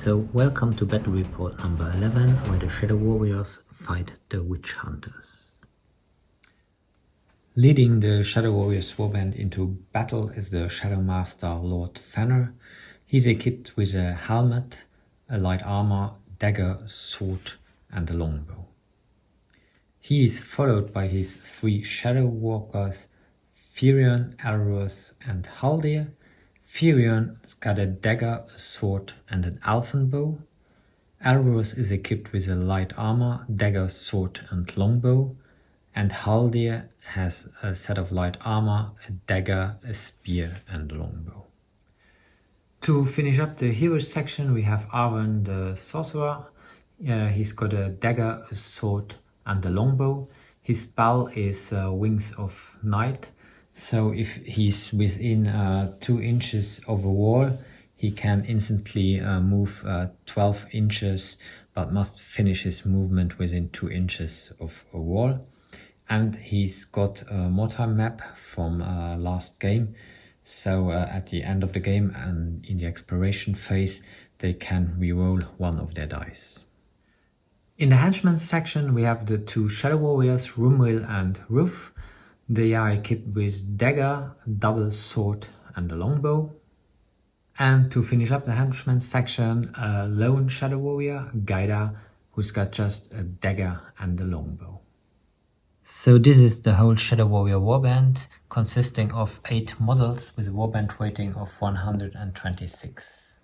So welcome to battle report number 11, where the Shadow Warriors fight the Witch Hunters. Leading the Shadow Warriors warband into battle is the Shadowmaster Lord Feanr. He's equipped with a helmet, a light armor, dagger, sword and a longbow. He is followed by his 3 Shadow Walkers, Feanr, Elros and Haldir. Feanr's got a dagger, a sword and an elfen bow. Elros is equipped with a light armor, dagger, sword and longbow. And Haldir has a set of light armor, a dagger, a spear and a longbow. To finish up the heroes section, we have Arwen the sorcerer. He's got a dagger, a sword and a longbow. His spell is Wings of Night. So if he's within 2 inches of a wall, he can instantly move 12 inches, but must finish his movement within 2 inches of a wall. And he's got a Mordheim map from last game. So at the end of the game and in the exploration phase, they can reroll one of their dice. In the henchmen section, we have the 2 Shadow Warriors, Rumwil and Ruf. They are equipped with dagger, double sword and a longbow. And to finish up the henchmen section, a lone Shadow Warrior, Gaida, who's got just a dagger and a longbow. So this is the whole Shadow Warrior warband, consisting of 8 models with a warband rating of 126.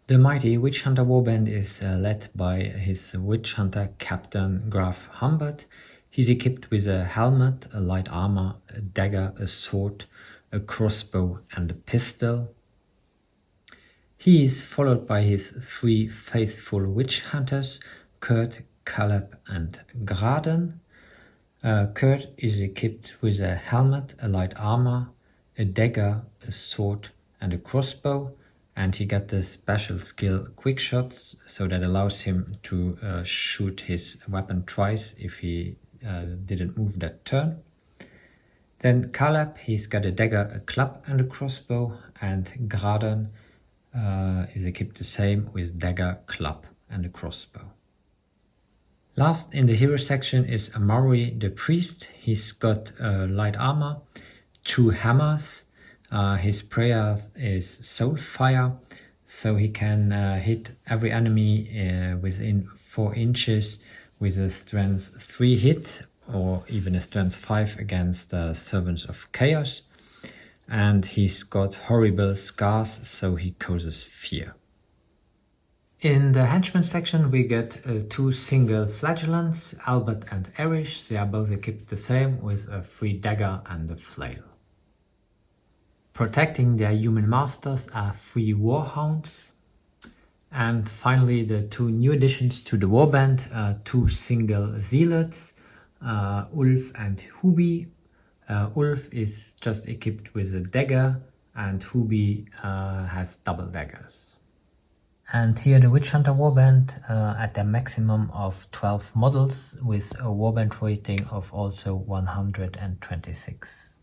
The mighty Witch Hunter warband is led by his Witch Hunter captain Graf Humbert. He's equipped with a helmet, a light armor, a dagger, a sword, a crossbow and a pistol. He is followed by his 3 faithful Witch Hunters, Kurt, Caleb and Graden. Kurt is equipped with a helmet, a light armor, a dagger, a sword and a crossbow, and he got the special skill Quick Shots, so that allows him to shoot his weapon twice if he didn't move that turn. Then Caleb, he's got a dagger, a club and a crossbow, and Graden is equipped the same with dagger, club and a crossbow. Last in the hero section is Amari the priest. He's got light armor, 2 hammers. His prayer is soul fire, so he can hit every enemy within 4 inches with a strength 3 hit or even a strength 5 against servants of chaos. And he's got horrible scars, so he causes fear. In the henchmen section, we get 2 single flagellants, Albert and Erish. They are both equipped the same with a 3 dagger and a flail. Protecting their human masters are 3 warhounds. And finally, the 2 new additions to the warband, 2 single zealots, Ulf and Hubi. Ulf is just equipped with a dagger and Hubi has double daggers. And here the Witch Hunter warband at a maximum of 12 models with a warband rating of also 126.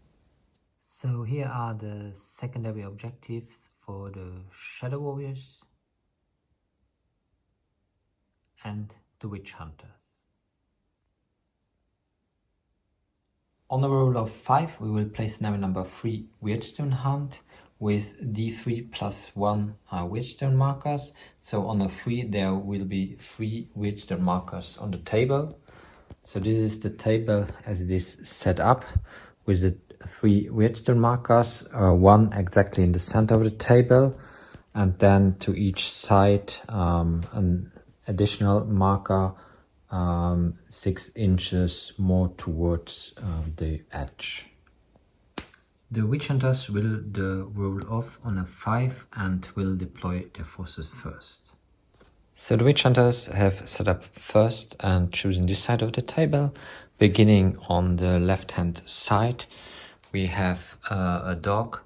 So here are the secondary objectives for the Shadow Warriors and the Witch Hunters. On a roll of 5, we will place now number 3 Weirdstone Hunt with D3 plus 1 Weirdstone markers. So on a 3 there will be 3 Weirdstone markers on the table. So this is the table as it is set up with the 3 Weirdstone markers, 1 exactly in the center of the table, and then to each side an additional marker 6 inches more towards the edge. The Witch Hunters will roll off on a 5 and will deploy their forces first. So the Witch Hunters have set up first and chosen this side of the table. Beginning on the left hand side, we have a dog,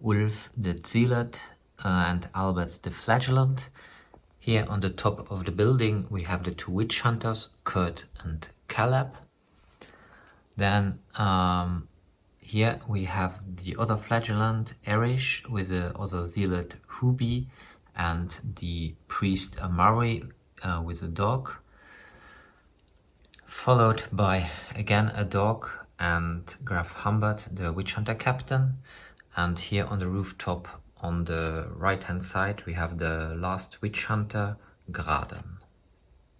Ulf the zealot and Albert the flagellant. Here on the top of the building we have the 2 Witch Hunters, Kurt and Caleb. Then here we have the other flagellant, Erish, with the other zealot, Hubi, and the priest Amari with a dog, followed by again a dog and Graf Humbert, the witch hunter captain. And here on the rooftop on the right hand side we have the last witch hunter, Graden.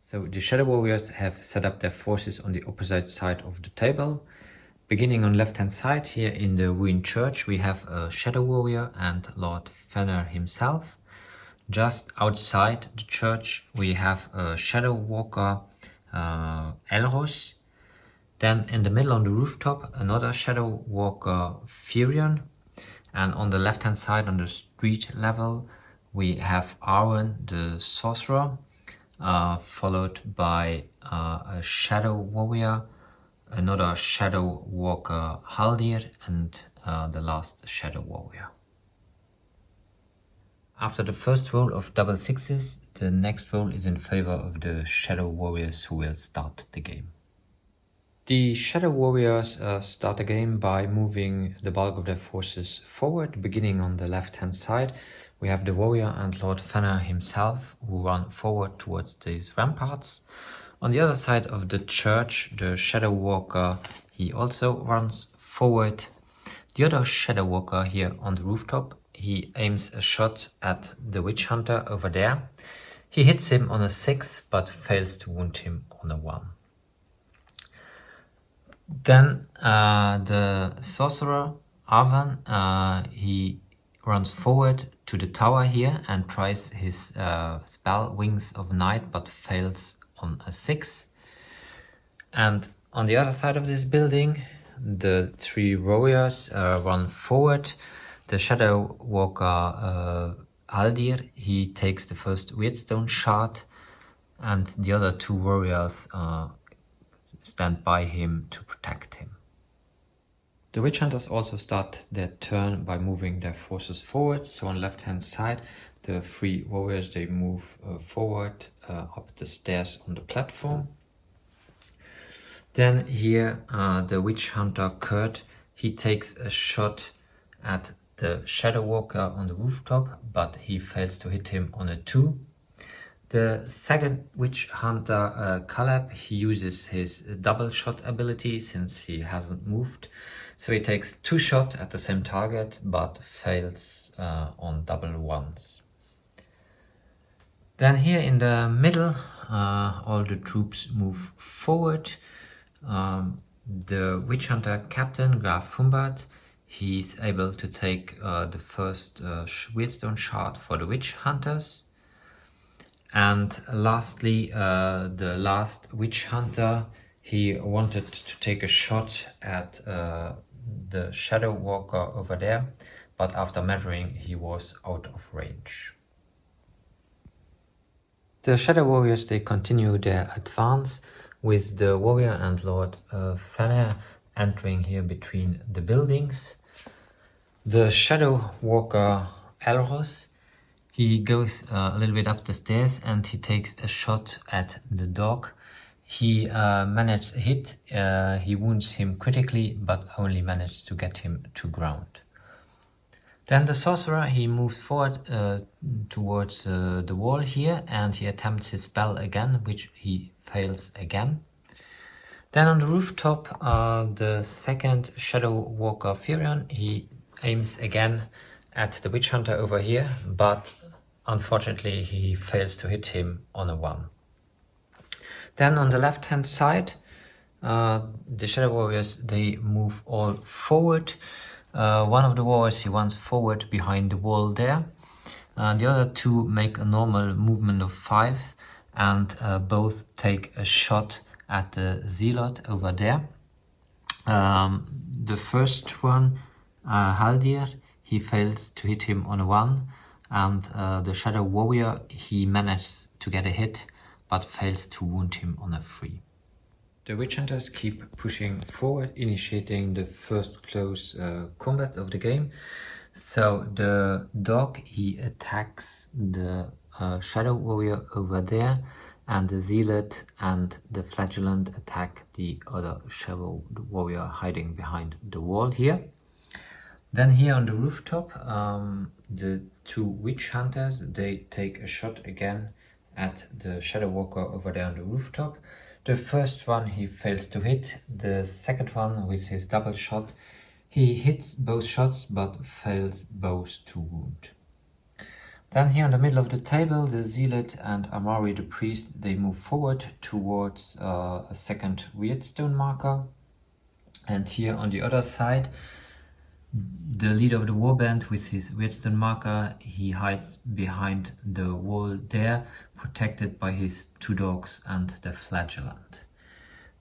So the Shadow Warriors have set up their forces on the opposite side of the table. Beginning on left hand side here in the ruined church we have a Shadow Warrior and Lord Feanr himself. Just outside the church we have a Shadow Walker, Elros. Then in the middle on the rooftop another Shadow Walker, Feanr. And on the left hand side on the street level we have Aaron the sorcerer, followed by a Shadow Warrior, another Shadow Walker, Haldir, and the last Shadow Warrior. After the first roll of double sixes, the next roll is in favor of the Shadow Warriors who will start the game. The Shadow Warriors start the game by moving the bulk of their forces forward. Beginning on the left hand side we have the warrior and Lord Feanr himself who run forward towards these ramparts. On the other side of the church the Shadow Walker, he also runs forward. The other Shadow Walker here on the rooftop, he aims a shot at the witch hunter over there. He hits him on a 6 but fails to wound him on a 1. Then the sorcerer Arvan, he runs forward to the tower here and tries his spell Wings of Night but fails on a 6. And on the other side of this building the 3 warriors run forward. The Shadow Walker Haldir, he takes the first Weirdstone shard and the other 2 warriors stand by him to protect him. The witch hunters also start their turn by moving their forces forward. So on left hand side the 3 warriors, they move forward up the stairs on the platform. Then here the witch hunter Kurt, he takes a shot at the Shadow Walker on the rooftop but he fails to hit him on a 2. The second witch hunter Caleb, he uses his double shot ability since he hasn't moved. So he takes 2 shots at the same target but fails on double 1s. Then here in the middle all the troops move forward. The witch hunter captain Graf Humbert, he's able to take the first Weirdstone shard for the witch hunters. And lastly, the last witch hunter, he wanted to take a shot at the Shadow Walker over there, but after measuring he was out of range. The Shadow Warriors, they continue their advance with the warrior and Lord Feanr entering here between the buildings. The Shadow Walker Elros, he goes a little bit up the stairs and he takes a shot at the dog. He managed a hit, he wounds him critically but only managed to get him to ground. Then the sorcerer, he moves forward towards the wall here and he attempts his spell again, which he fails again. Then on the rooftop the second Shadow Walker Feanr, he aims again at the witch hunter over here, but unfortunately he fails to hit him on a 1. Then on the left hand side the Shadow Warriors, they move all forward. One of the warriors, he runs forward behind the wall there. The other 2 make a normal movement of 5 and both take a shot at the zealot over there. The first one, Haldir, he fails to hit him on a 1, and the Shadow Warrior, he manages to get a hit but fails to wound him on a 3. The witch hunters keep pushing forward, initiating the first close combat of the game. So the dog, he attacks the Shadow Warrior over there, and the zealot and the flagellant attack the other Shadow Warrior hiding behind the wall here. Then here on the rooftop, the two witch hunters. They take a shot again at the Shadow Walker over there on the rooftop. The first one he fails to hit. The second one with his double shot, he hits both shots but fails both to wound. Then here in the middle of the table, the Zealot and Amari the Priest, they move forward towards a second Weirdstone marker. And here on the other side, the leader of the warband with his Weirdstone marker, he hides behind the wall there, protected by his two dogs and the flagellant.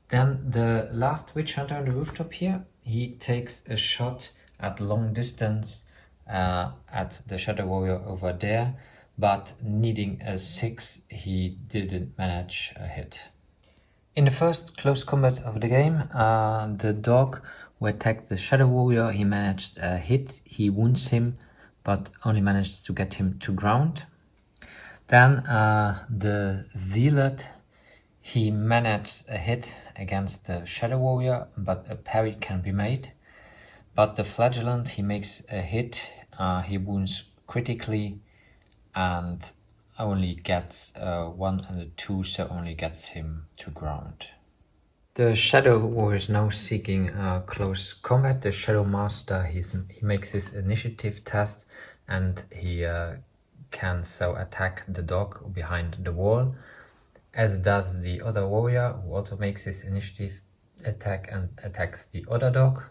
Then the last witch hunter on the rooftop here, he takes a shot at long distance at the Shadow Warrior over there, but needing a 6, he didn't manage a hit. In the first close combat of the game, the dog who attacked the Shadow Warrior, he managed a hit, he wounds him, but only managed to get him to ground. Then the Zealot, he managed a hit against the Shadow Warrior, but a parry can be made. But the Flagellant, he makes a hit, he wounds critically and only gets 1 and a 2, so only gets him to ground. The Shadow Warrior is now seeking close combat. The Shadowmaster, he makes his initiative test and he can so attack the dog behind the wall, as does the other warrior, who also makes his initiative attack and attacks the other dog.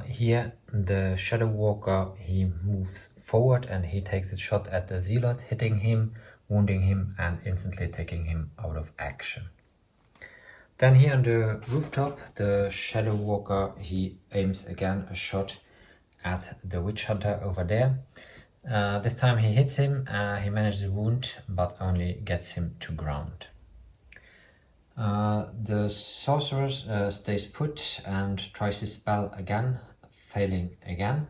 Here the Shadow Walker, he moves forward and he takes a shot at the Zealot, hitting him, wounding him and instantly taking him out of action. Then here on the rooftop, the Shadow Walker, he aims again a shot at the Witch Hunter over there. This time he hits him, he manages to wound, but only gets him to ground. The Sorcerer stays put and tries his spell again, failing again.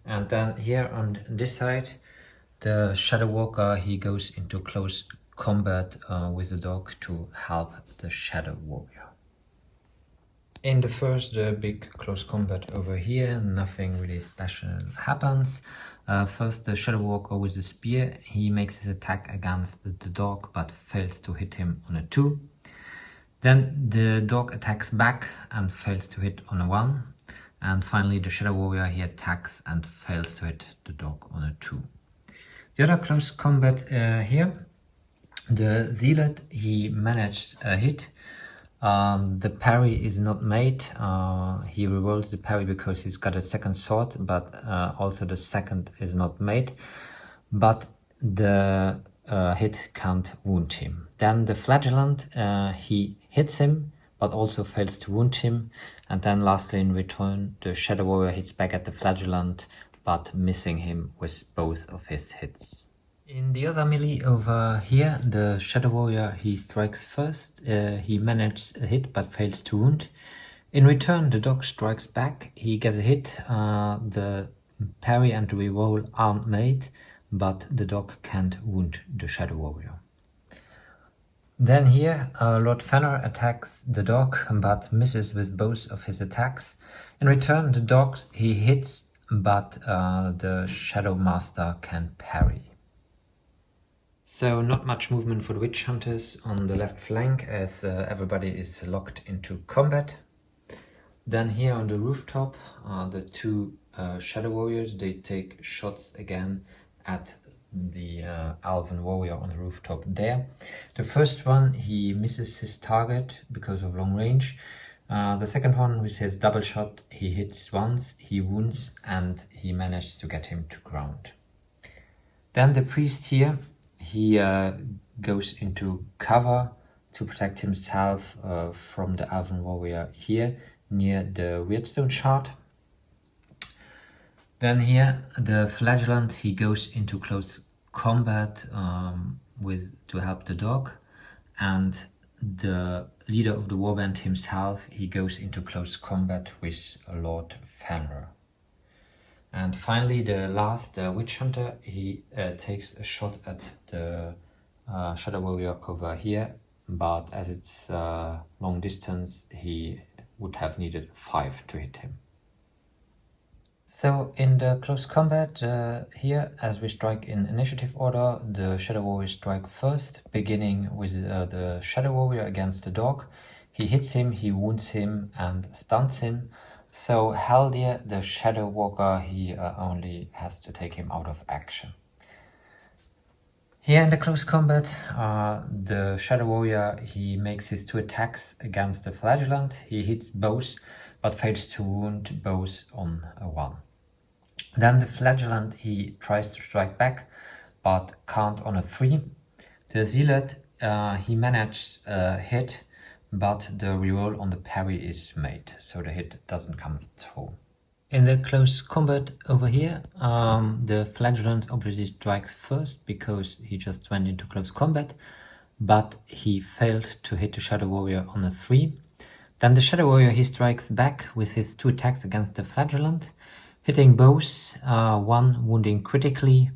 And then here on this side, the Shadow Walker, he goes into close combat with the dog to help the Shadow Warrior. In the first big close combat over here, nothing really special happens. First the Shadow Walker with the spear, he makes his attack against the dog but fails to hit him on a 2. Then the dog attacks back and fails to hit on a 1. And finally the Shadow Warrior, he attacks and fails to hit the dog on a 2. The other close combat here, the Zealot, he managed a hit. The parry is not made. He rerolls the parry because he's got a second sword, but also the second is not made. But the hit can't wound him. Then the Flagellant, he hits him, but also fails to wound him. And then lastly, in return, the Shadow Warrior hits back at the Flagellant, but missing him with both of his hits. In the other melee over here, the Shadow Warrior, he strikes first. He manages a hit but fails to wound. In return, the dog strikes back. He gets a hit. The parry and the reroll aren't made, but the dog can't wound the Shadow Warrior. Then here, Lord Feanr attacks the dog but misses with both of his attacks. In return, the dog, he hits, but the Shadowmaster can parry. So not much movement for the Witch Hunters on the left flank, as everybody is locked into combat. Then here on the rooftop, the two Shadow Warriors, they take shots again at the Elven Warrior on the rooftop there. The first one, he misses his target because of long range. The second one, with his double shot, he hits once, he wounds, and he manages to get him to ground. Then the priest here, he goes into cover to protect himself from the Elven Warrior here near the Weirdstone shard. Then here the Flagellant, he goes into close combat to help the dog, and the leader of the warband himself, he goes into close combat with Lord Feanr. And finally, the last Witch Hunter, he takes a shot at the Shadow Warrior over here, but as it's long distance, he would have needed 5 to hit him. So in the close combat here, as we strike in initiative order, the Shadow Warrior strike first, beginning with the Shadow Warrior against the dog. He hits him, he wounds him and stuns him. So Haldir, the Shadow Walker, he only has to take him out of action. Here in the close combat, the Shadow Warrior, he makes his 2 attacks against the Flagellant. He hits both, but fails to wound both on a 1. Then the Flagellant, he tries to strike back, but can't on a 3. The Zealot, he manages a hit, but the reroll on the parry is made, so the hit doesn't come through. In the close combat over here, the Flagellant obviously strikes first because he just went into close combat, but he failed to hit the Shadow Warrior on a 3. Then the Shadow Warrior, he strikes back with his 2 attacks against the Flagellant, hitting both, 1 wounding critically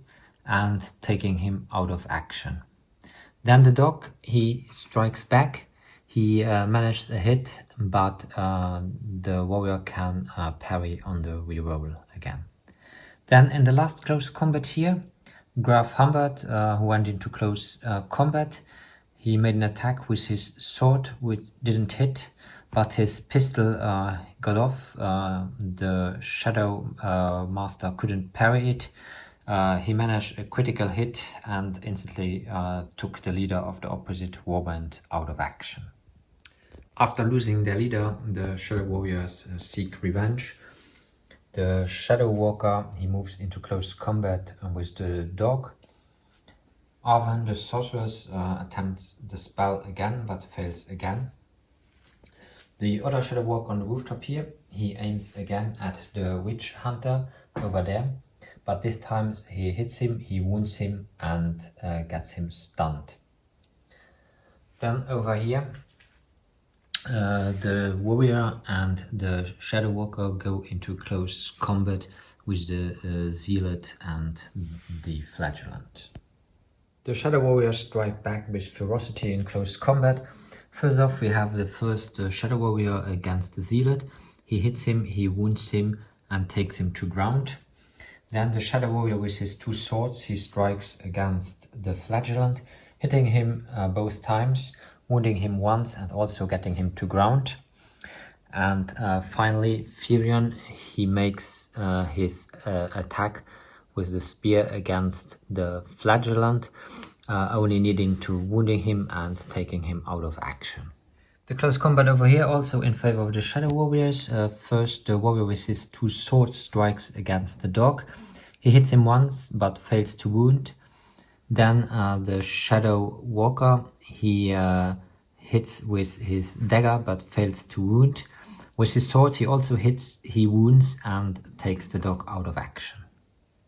and taking him out of action. Then the dog, he strikes back. He managed a hit, but the warrior can parry on the reroll again. Then in the last close combat here, Graf Humbert, who went into close combat, he made an attack with his sword, which didn't hit, but his pistol got off. The Shadowmaster couldn't parry it. He managed a critical hit and instantly took the leader of the opposite warband out of action. After losing their leader, the Shadow Warriors seek revenge. The Shadow Walker, he moves into close combat with the dog. Arvan, the sorceress, attempts the spell again, but fails again. The other Shadow Walker on the rooftop here, he aims again at the Witch Hunter over there, but this time he hits him, he wounds him and gets him stunned. Then over here, the warrior and the Shadow Walker go into close combat with the Zealot and the Flagellant. The Shadow Warriors strike back with ferocity in close combat. First off, we have the first Shadow Warrior against the Zealot. He hits him, he wounds him and takes him to ground. Then the Shadow Warrior with his 2 swords, he strikes against the Flagellant, hitting him both times, wounding him once and also getting him to ground. And finally, Feanr, he makes his attack with the spear against the Flagellant, only needing to wounding him and taking him out of action. The close combat over here also in favor of the Shadow Warriors. First, the warrior with his 2 swords strikes against the dog. He hits him once but fails to wound. Then the Shadow Walker, he hits with his dagger but fails to wound. With his sword he also hits, he wounds and takes the dog out of action.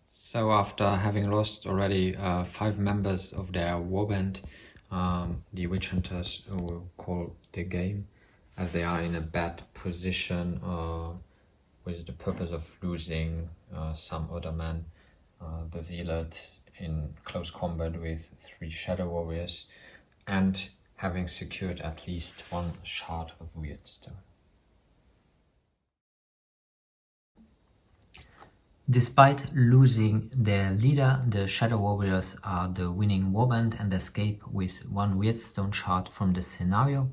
So after having lost already 5 members of their warband, the Witch Hunters will call the game, as they are in a bad position with the purpose of losing some other men. The Zealot in close combat with 3 Shadow Warriors and having secured at least 1 shard of Weirdstone. Despite losing their leader, the Shadow Warriors are the winning warband and escape with 1 Weirdstone shard from the scenario.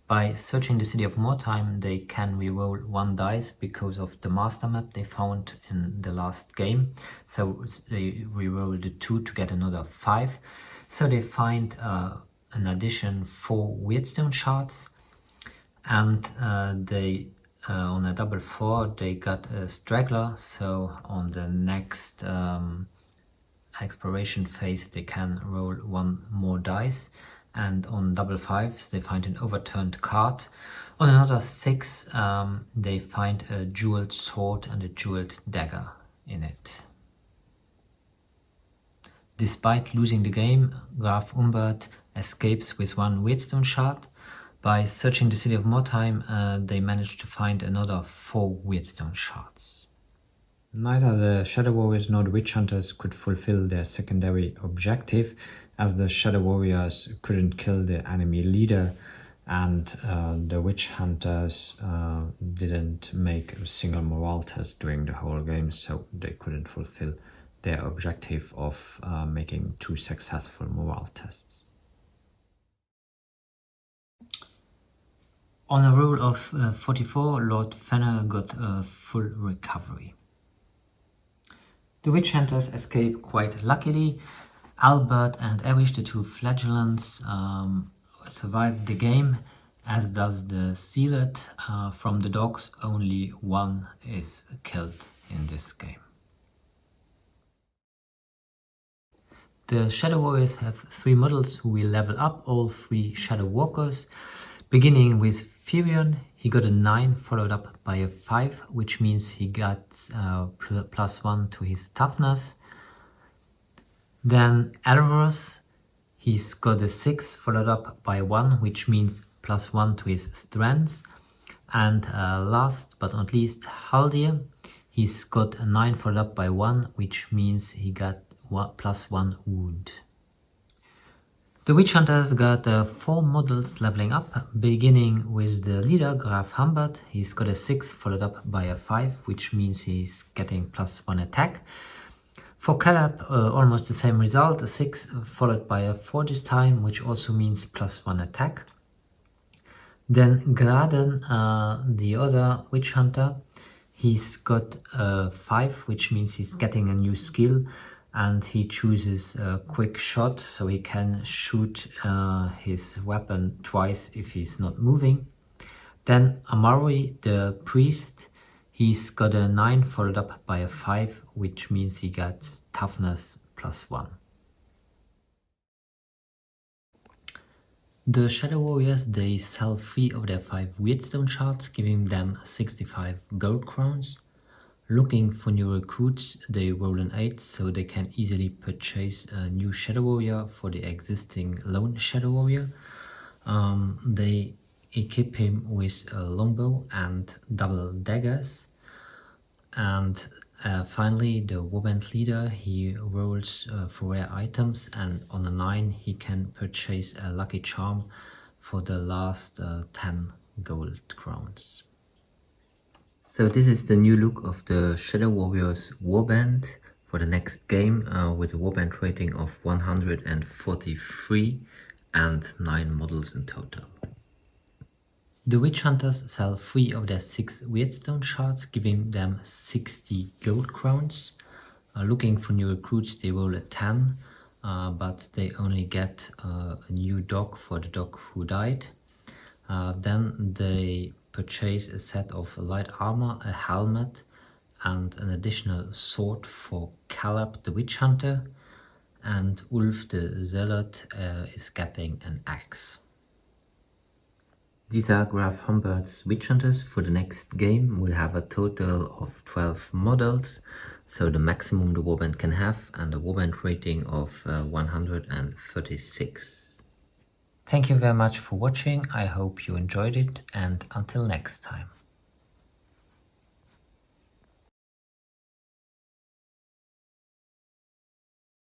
By searching the city of Mordheim, they can reroll 1 dice because of the master map they found in the last game. So they reroll the 2 to get another 5. So they find an addition 4 Weirdstone shards, and they on a double 4 they got a straggler, so on the next exploration phase they can roll 1 more dice, and on double 5s they find an overturned card. On another 6 they find a jeweled sword and a jeweled dagger in it. Despite losing the game, Graf Humbert escapes with 1 Weirdstone shard. By searching the city of Mordheim, they managed to find another 4 Weirdstone shards. Neither the Shadow Warriors nor the Witch Hunters could fulfill their secondary objective, as the Shadow Warriors couldn't kill the enemy leader. and the witch hunters didn't make a single morale test during the whole game, so they couldn't fulfill their objective of making 2 successful morale tests. On a roll of 44, Lord Feanr got a full recovery. The witch hunters escape quite luckily. Albert and Erich, the 2 flagellants, survive the game, as does the sealet. From the dogs, only 1 is killed in this game. The Shadow Warriors have 3 models who will level up, all 3 Shadow Walkers. Beginning with Feanr, he got a 9 followed up by a 5, which means he got +1 to his toughness. Then Elros, he's got a 6 followed up by 1, which means +1 to his strength. And last but not least, Haldir, he's got a 9 followed up by 1, which means he got +1 wound. The witch hunters got 4 models leveling up, beginning with the leader Graf Humbert. He's got a 6 followed up by a 5, which means he's getting +1 attack. For Caleb, almost the same result, a 6 followed by a 4 this time, which also means +1 attack. Then Graden, the other witch hunter, he's got a 5, which means he's getting a new skill, and he chooses a quick shot, so he can shoot his weapon twice if he's not moving. Then Amari, the priest, he's got a 9 followed up by a 5, which means he gets toughness +1. The Shadow Warriors, they sell 3 of their 5 Weirdstone shards, giving them 65 gold crowns. Looking for new recruits, they roll an 8, so they can easily purchase a new Shadow Warrior for the existing lone Shadow Warrior. They equip him with a longbow and double daggers. And finally, the warband leader, he rolls for rare items, and on a 9 he can purchase a lucky charm for the last 10 gold crowns. So this is the new look of the Shadow Warriors warband for the next game, with a warband rating of 143 and 9 models in total. The witch hunters sell 3 of their 6 Weirdstone shards, giving them 60 gold crowns. Looking for new recruits, they roll a 10, but they only get a new dog for the dog who died. Then they purchase a set of light armor, a helmet, and an additional sword for Caleb the witch hunter, and Ulf the zealot is getting an axe. These are Graf Humbert's witch hunters. For the next game we'll have a total of 12 models, so the maximum the warband can have, and a warband rating of 136. Thank you very much for watching, I hope you enjoyed it, and until next time.